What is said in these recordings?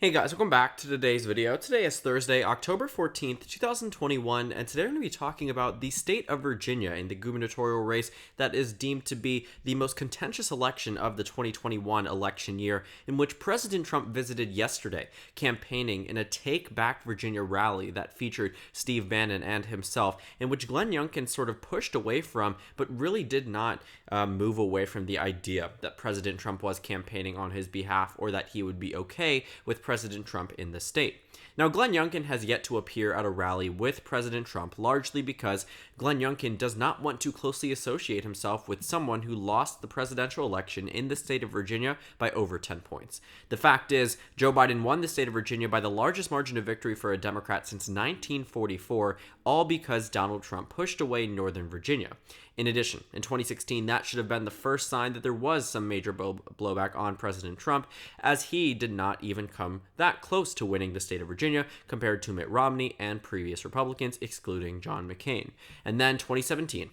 Hey guys, welcome back to today's video. Today is Thursday, October 14th, 2021, and today we're going to be talking about the state of Virginia in the gubernatorial race that is deemed to be the most contentious election of the 2021 election year, in which President Trump visited yesterday, campaigning in a Take Back Virginia rally that featured Steve Bannon and himself, in which Glenn Youngkin sort of pushed away from, but really did not move away from the idea that President Trump was campaigning on his behalf, or that he would be okay with President Trump in the state. Now, Glenn Youngkin has yet to appear at a rally with President Trump, largely because Glenn Youngkin does not want to closely associate himself with someone who lost the presidential election in the state of Virginia by over 10 points. The fact is, Joe Biden won the state of Virginia by the largest margin of victory for a Democrat since 1944, all because Donald Trump pushed away Northern Virginia. In addition, in 2016, that should have been the first sign that there was some major blowback on President Trump, as he did not even come that close to winning the state of Virginia compared to Mitt Romney and previous Republicans, excluding John McCain. And then 2017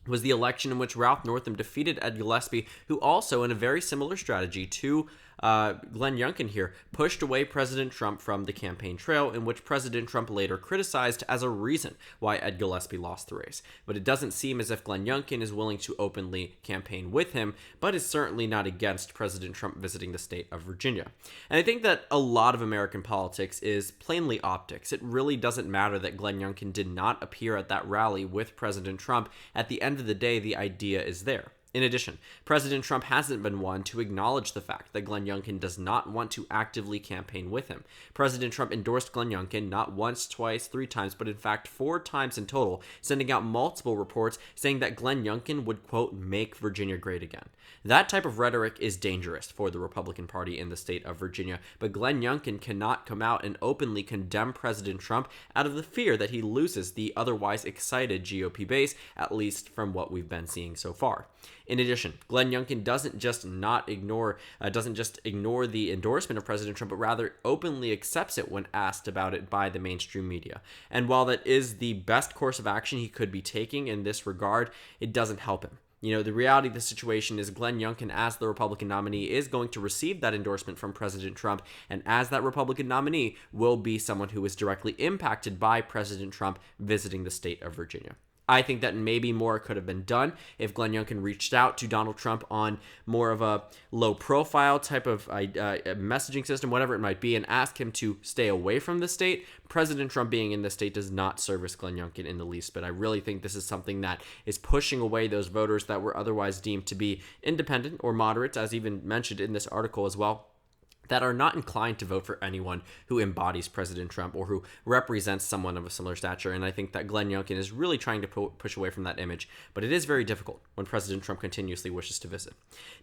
was the election in which Ralph Northam defeated Ed Gillespie, who also, in a very similar strategy to Glenn Youngkin here, pushed away President Trump from the campaign trail, in which President Trump later criticized as a reason why Ed Gillespie lost the race. But it doesn't seem as if Glenn Youngkin is willing to openly campaign with him, but is certainly not against President Trump visiting the state of Virginia. And I think that a lot of American politics is plainly optics. It really doesn't matter that Glenn Youngkin did not appear at that rally with President Trump. At the end of the day, the idea is there. In addition, President Trump hasn't been one to acknowledge the fact that Glenn Youngkin does not want to actively campaign with him. President Trump endorsed Glenn Youngkin not once, twice, three times, but in fact 4 times in total, sending out multiple reports saying that Glenn Youngkin would, quote, make Virginia great again. That type of rhetoric is dangerous for the Republican Party in the state of Virginia, but Glenn Youngkin cannot come out and openly condemn President Trump out of the fear that he loses the otherwise excited GOP base, at least from what we've been seeing so far. In addition, Glenn Youngkin doesn't just ignore the endorsement of President Trump, but rather openly accepts it when asked about it by the mainstream media. And while that is the best course of action he could be taking in this regard, it doesn't help him. You know, the reality of the situation is Glenn Youngkin, as the Republican nominee, is going to receive that endorsement from President Trump, and as that Republican nominee, will be someone who is directly impacted by President Trump visiting the state of Virginia. I think that maybe more could have been done if Glenn Youngkin reached out to Donald Trump on more of a low-profile type of messaging system, whatever it might be, and asked him to stay away from the state. President Trump being in the state does not service Glenn Youngkin in the least, but I really think this is something that is pushing away those voters that were otherwise deemed to be independent or moderates, as even mentioned in this article as well, that are not inclined to vote for anyone who embodies President Trump or who represents someone of a similar stature. And I think that Glenn Youngkin is really trying to push away from that image, but it is very difficult when President Trump continuously wishes to visit.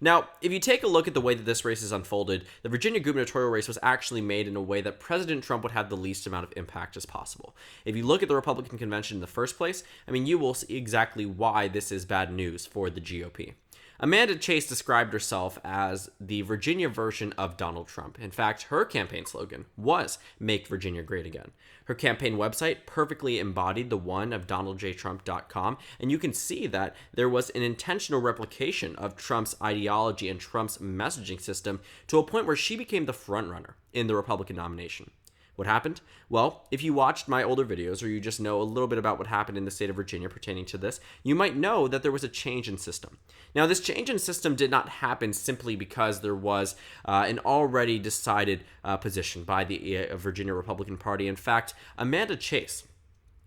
Now, if you take a look at the way that this race is unfolded, the Virginia gubernatorial race was actually made in a way that President Trump would have the least amount of impact as possible. If you look at the Republican convention in the first place, I mean, you will see exactly why this is bad news for the GOP. Amanda Chase described herself as the Virginia version of Donald Trump. In fact, her campaign slogan was "Make Virginia Great Again." Her campaign website perfectly embodied the one of DonaldJTrump.com, and you can see that there was an intentional replication of Trump's ideology and Trump's messaging system to a point where she became the frontrunner in the Republican nomination. What happened? Well, if you watched my older videos, or you just know a little bit about what happened in the state of Virginia pertaining to this, you might know that there was a change in system. Now, this change in system did not happen simply because there was an already decided position by the Virginia Republican Party. In fact, Amanda Chase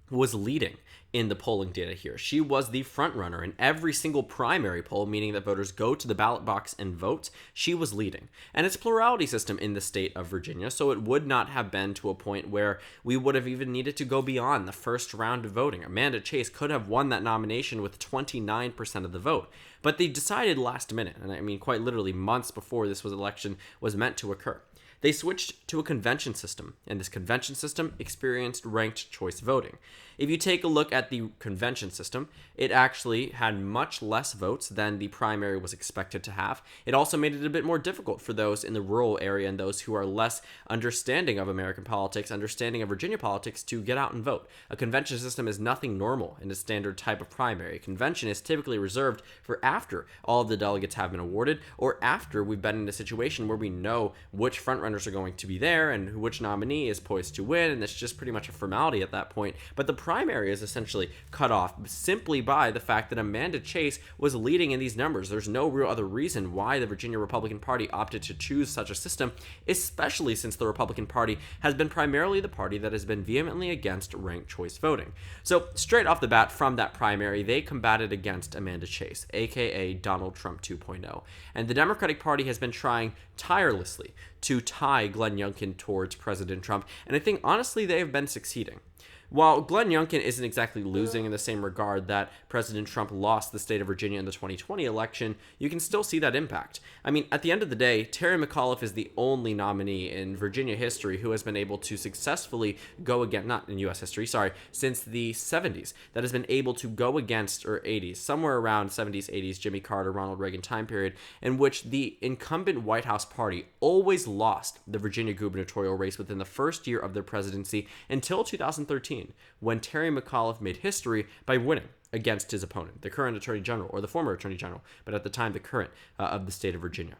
was leading in the polling data here. She was the front runner in every single primary poll, meaning that voters go to the ballot box and vote. She was leading. And it's a plurality system in the state of Virginia, so it would not have been to a point where we would have even needed to go beyond the first round of voting. Amanda Chase could have won that nomination with 29% of the vote. But they decided last minute, and I mean quite literally months before this election was meant to occur. They switched to a convention system, and this convention system experienced ranked choice voting. If you take a look at the convention system, it actually had much less votes than the primary was expected to have. It also made it a bit more difficult for those in the rural area and those who are less understanding of American politics, understanding of Virginia politics, to get out and vote. A convention system is nothing normal in a standard type of primary. A convention is typically reserved for after all of the delegates have been awarded, or after we've been in a situation where we know which frontrunners governors are going to be there and which nominee is poised to win, and it's just pretty much a formality at that point. But the primary is essentially cut off simply by the fact that Amanda Chase was leading in these numbers. There's no real other reason why the Virginia Republican Party opted to choose such a system, especially since the Republican Party has been primarily the party that has been vehemently against ranked choice voting. So straight off the bat from that primary, they combated against Amanda Chase, aka Donald Trump 2.0. And the Democratic Party has been trying tirelessly to tie Glenn Youngkin towards President Trump, and I think honestly they have been succeeding. While Glenn Youngkin isn't exactly losing in the same regard that President Trump lost the state of Virginia in the 2020 election, you can still see that impact. I mean, at the end of the day, Terry McAuliffe is the only nominee in Virginia history who has been able to successfully go against, not in U.S. history, sorry, since the 70s, that has been able to go against, or 80s, somewhere around 70s, 80s, Jimmy Carter, Ronald Reagan time period, in which the incumbent White House party always lost the Virginia gubernatorial race within the first year of their presidency until 2013. When Terry McAuliffe made history by winning against his opponent, the current Attorney General, or the former Attorney General, but at the time the current of the state of Virginia.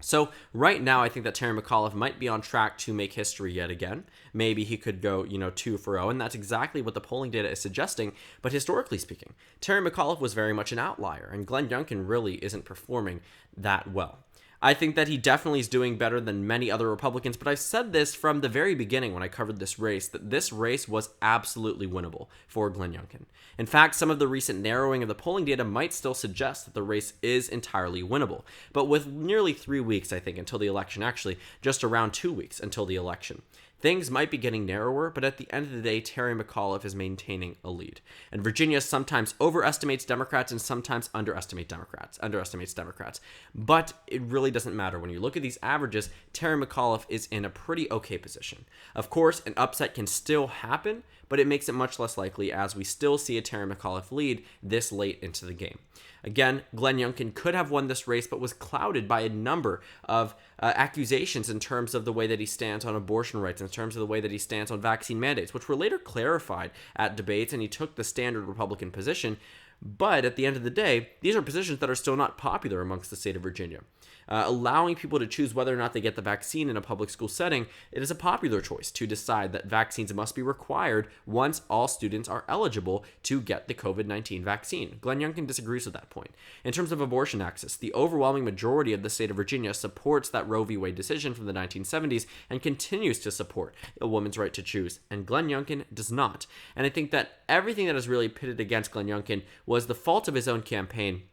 So right now, I think that Terry McAuliffe might be on track to make history yet again. Maybe he could go, 2-0, and that's exactly what the polling data is suggesting. But historically speaking, Terry McAuliffe was very much an outlier, and Glenn Youngkin really isn't performing that well. I think that he definitely is doing better than many other Republicans, but I've said this from the very beginning when I covered this race, that this race was absolutely winnable for Glenn Youngkin. In fact, some of the recent narrowing of the polling data might still suggest that the race is entirely winnable. But with nearly 3 weeks, I think, until the election, actually just around 2 weeks until the election, things might be getting narrower, but at the end of the day, Terry McAuliffe is maintaining a lead. And Virginia sometimes overestimates Democrats and sometimes underestimates Democrats. But it really doesn't matter. When you look at these averages, Terry McAuliffe is in a pretty okay position. Of course, an upset can still happen, but it makes it much less likely as we still see a Terry McAuliffe lead this late into the game. Again, Glenn Youngkin could have won this race, but was clouded by a number of accusations in terms of the way that he stands on abortion rights, in terms of the way that he stands on vaccine mandates, which were later clarified at debates, and he took the standard Republican position. But at the end of the day, these are positions that are still not popular amongst the state of Virginia. Allowing people to choose whether or not they get the vaccine in a public school setting, it is a popular choice to decide that vaccines must be required once all students are eligible to get the COVID-19 vaccine. Glenn Youngkin disagrees with that point. In terms of abortion access, the overwhelming majority of the state of Virginia supports that Roe v. Wade decision from the 1970s and continues to support a woman's right to choose, and Glenn Youngkin does not. And I think that everything that is really pitted against Glenn Youngkin was the fault of his own campaign,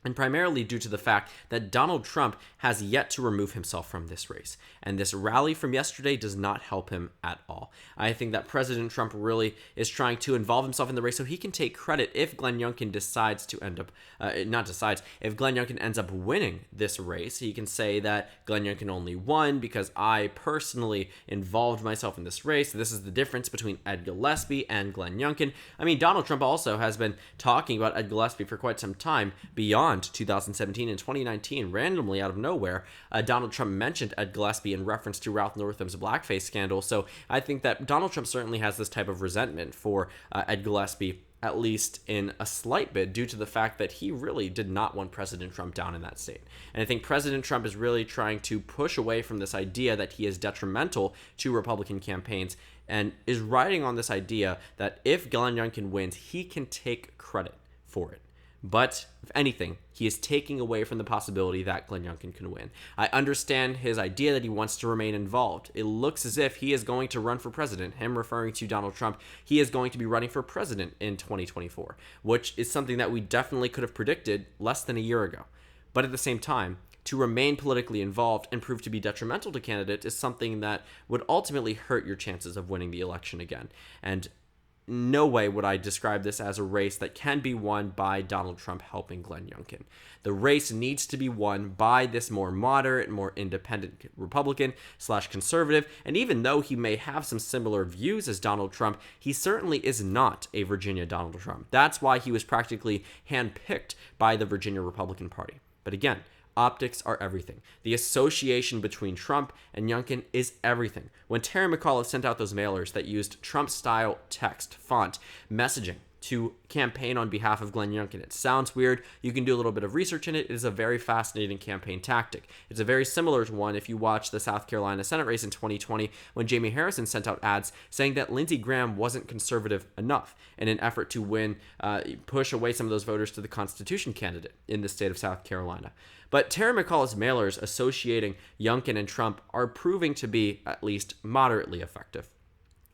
and primarily due to the fact that Donald Trump has yet to remove himself from this race. And this rally from yesterday does not help him at all. I think that President Trump really is trying to involve himself in the race so he can take credit if Glenn Youngkin decides to end up, if Glenn Youngkin ends up winning this race. He can say that Glenn Youngkin only won because I personally involved myself in this race. This is the difference between Ed Gillespie and Glenn Youngkin. I mean, Donald Trump also has been talking about Ed Gillespie for quite some time beyond 2017 and 2019, randomly out of nowhere, Donald Trump mentioned Ed Gillespie in reference to Ralph Northam's blackface scandal. So I think that Donald Trump certainly has this type of resentment for Ed Gillespie, at least in a slight bit, due to the fact that he really did not want President Trump down in that state. And I think President Trump is really trying to push away from this idea that he is detrimental to Republican campaigns and is riding on this idea that if Glenn Youngkin wins, he can take credit for it. But, if anything, he is taking away from the possibility that Glenn Youngkin can win. I understand his idea that he wants to remain involved. It looks as if he is going to run for president, him referring to Donald Trump. He is going to be running for president in 2024, which is something that we definitely could have predicted less than a year ago. But at the same time, to remain politically involved and prove to be detrimental to candidates is something that would ultimately hurt your chances of winning the election again. And no way would I describe this as a race that can be won by Donald Trump helping Glenn Youngkin. The race needs to be won by this more moderate, more independent Republican/conservative, and even though he may have some similar views as Donald Trump, he certainly is not a Virginia Donald Trump. That's why he was practically handpicked by the Virginia Republican Party. But again, optics are everything. The association between Trump and Youngkin is everything. When Terry McAuliffe sent out those mailers that used Trump-style text, font, messaging to campaign on behalf of Glenn Youngkin. It sounds weird. You can do a little bit of research in it. It is a very fascinating campaign tactic. It's a very similar to one if you watch the South Carolina Senate race in 2020 when Jamie Harrison sent out ads saying that Lindsey Graham wasn't conservative enough in an effort to push away some of those voters to the Constitution candidate in the state of South Carolina. But Terry McAuliffe's mailers associating Youngkin and Trump are proving to be at least moderately effective.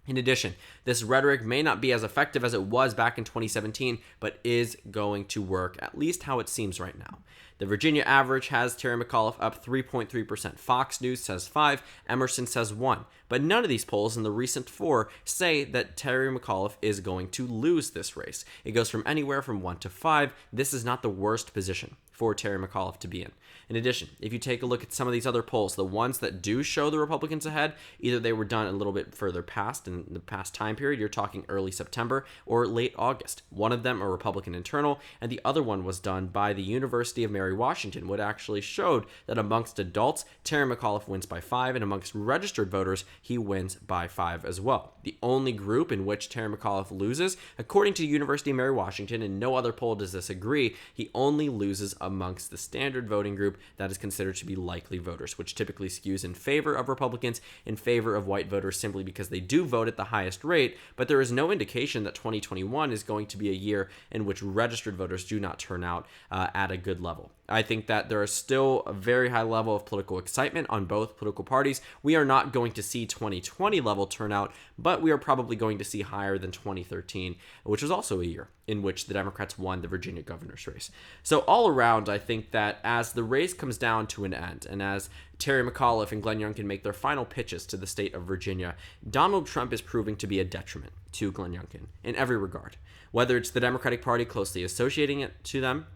In addition, this rhetoric may not be as effective as it was back in 2017, but is going to work, at least how it seems right now. The Virginia average has Terry McAuliffe up 3.3%. Fox News says 5, Emerson says 1. But none of these polls in the recent 4 say that Terry McAuliffe is going to lose this race. It goes from anywhere from 1 to 5. This is not the worst position for Terry McAuliffe to be in. In addition, if you take a look at some of these other polls, the ones that do show the Republicans ahead, either they were done a little bit further past in the past time period, you're talking early September or late August. One of them are Republican internal, and the other one was done by the University of Mary Washington, which actually showed that amongst adults, Terry McAuliffe wins by 5, and amongst registered voters, he wins by 5 as well. The only group in which Terry McAuliffe loses, according to the University of Mary Washington, and no other poll does this agree, he only loses amongst the standard voting group that is considered to be likely voters, which typically skews in favor of Republicans, in favor of white voters simply because they do vote at the highest rate, but there is no indication that 2021 is going to be a year in which registered voters do not turn out at a good level. I think that there is still a very high level of political excitement on both political parties. We are not going to see 2020 level turnout, but we are probably going to see higher than 2013, which was also a year in which the Democrats won the Virginia governor's race. So all around, I think that as the race comes down to an end, and as Terry McAuliffe and Glenn Youngkin make their final pitches to the state of Virginia, Donald Trump is proving to be a detriment to Glenn Youngkin in every regard. Whether it's the Democratic Party closely associating it to them,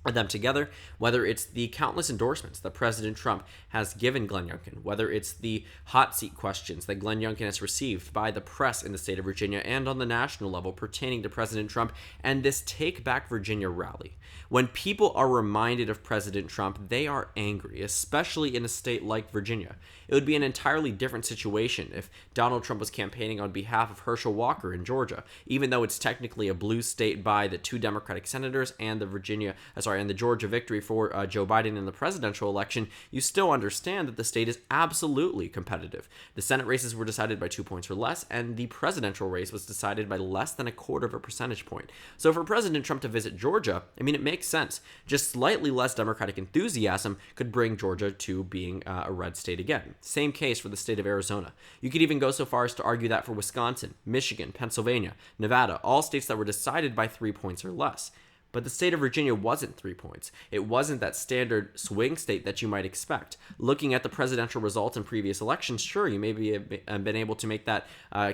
or them together, whether it's the countless endorsements that President Trump has given Glenn Youngkin, whether it's the hot seat questions that Glenn Youngkin has received by the press in the state of Virginia and on the national level pertaining to President Trump, and this Take Back Virginia rally. When people are reminded of President Trump, they are angry, especially in a state like Virginia. It would be an entirely different situation if Donald Trump was campaigning on behalf of Herschel Walker in Georgia, even though it's technically a blue state by the 2 Democratic senators and the Georgia victory for Joe Biden in the presidential election. You still understand that the state is absolutely competitive. The Senate races were decided by 2 points or less, and the presidential race was decided by less than 1/4 percentage point. So for President Trump to visit Georgia, I mean, it makes sense. Just slightly less Democratic enthusiasm could bring Georgia to being a red state again. Same case for the state of Arizona. You could even go so far as to argue that for Wisconsin, Michigan, Pennsylvania, Nevada, all states that were decided by 3 points or less. But the state of Virginia wasn't 3 points. It wasn't that standard swing state that you might expect. Looking at the presidential results in previous elections, sure, you may have been able to make that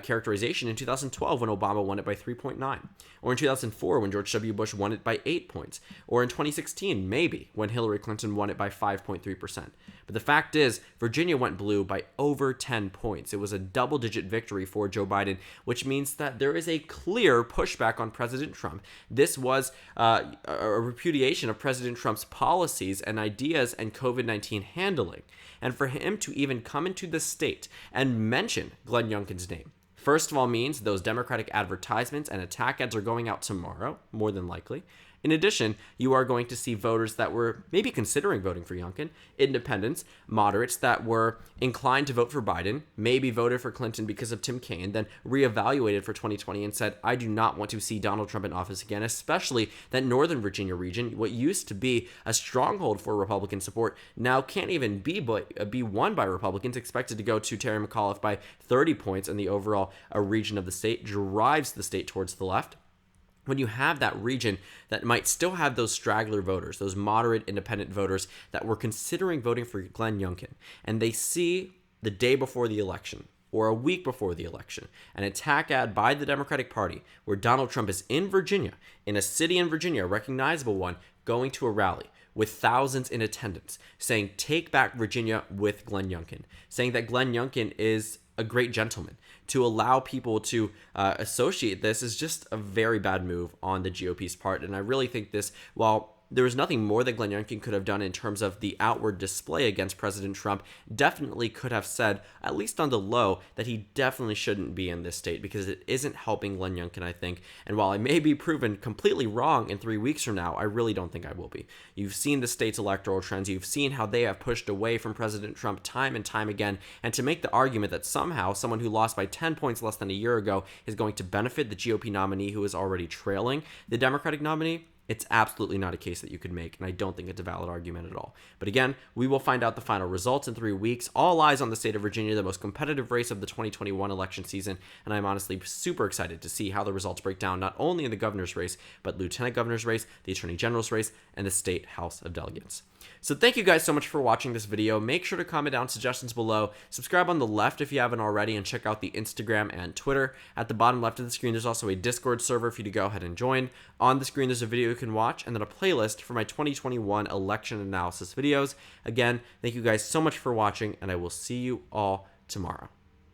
characterization in 2012 when Obama won it by 3.9. Or in 2004 when George W. Bush won it by 8 points. Or in 2016, maybe, when Hillary Clinton won it by 5.3%. But the fact is, Virginia went blue by over 10 points. It was a double-digit victory for Joe Biden, which means that there is a clear pushback on President Trump. This was a repudiation of President Trump's policies and ideas and COVID-19 handling. And for him to even come into the state and mention Glenn Youngkin's name, first of all, means those Democratic advertisements and attack ads are going out tomorrow, more than likely. In addition, you are going to see voters that were maybe considering voting for Youngkin, independents, moderates that were inclined to vote for Biden, maybe voted for Clinton because of Tim Kaine, then reevaluated for 2020 and said, I do not want to see Donald Trump in office again, especially that Northern Virginia region, what used to be a stronghold for Republican support, now can't even be won by Republicans, expected to go to Terry McAuliffe by 30 points in the overall region of the state, drives the state towards the left. When you have that region that might still have those straggler voters, those moderate independent voters that were considering voting for Glenn Youngkin, and they see the day before the election or a week before the election an attack ad by the Democratic Party where Donald Trump is in Virginia, in a city in Virginia, a recognizable one, going to a rally with thousands in attendance, saying, take back Virginia with Glenn Youngkin, saying that Glenn Youngkin is a great gentleman. To allow people to associate this is just a very bad move on the GOP's part. And I really think this, while there was nothing more that Glenn Youngkin could have done in terms of the outward display against President Trump. Definitely could have said, at least on the low, that he definitely shouldn't be in this state because it isn't helping Glenn Youngkin, I think. And while I may be proven completely wrong in 3 weeks from now, I really don't think I will be. You've seen the state's electoral trends. You've seen how they have pushed away from President Trump time and time again. And to make the argument that somehow someone who lost by 10 points less than a year ago is going to benefit the GOP nominee who is already trailing the Democratic nominee, it's absolutely not a case that you could make, and I don't think it's a valid argument at all. But again, we will find out the final results in 3 weeks. All eyes on the state of Virginia, the most competitive race of the 2021 election season, and I'm honestly super excited to see how the results break down, not only in the governor's race, but lieutenant governor's race, the attorney general's race, and the state House of Delegates. So thank you guys so much for watching this video. Make sure to comment down suggestions below. Subscribe on the left if you haven't already, and check out the Instagram and Twitter. At the bottom left of the screen, there's also a Discord server for you to go ahead and join. On the screen, there's a video you can watch, and then a playlist for my 2021 election analysis videos. Again, thank you guys so much for watching, and I will see you all tomorrow.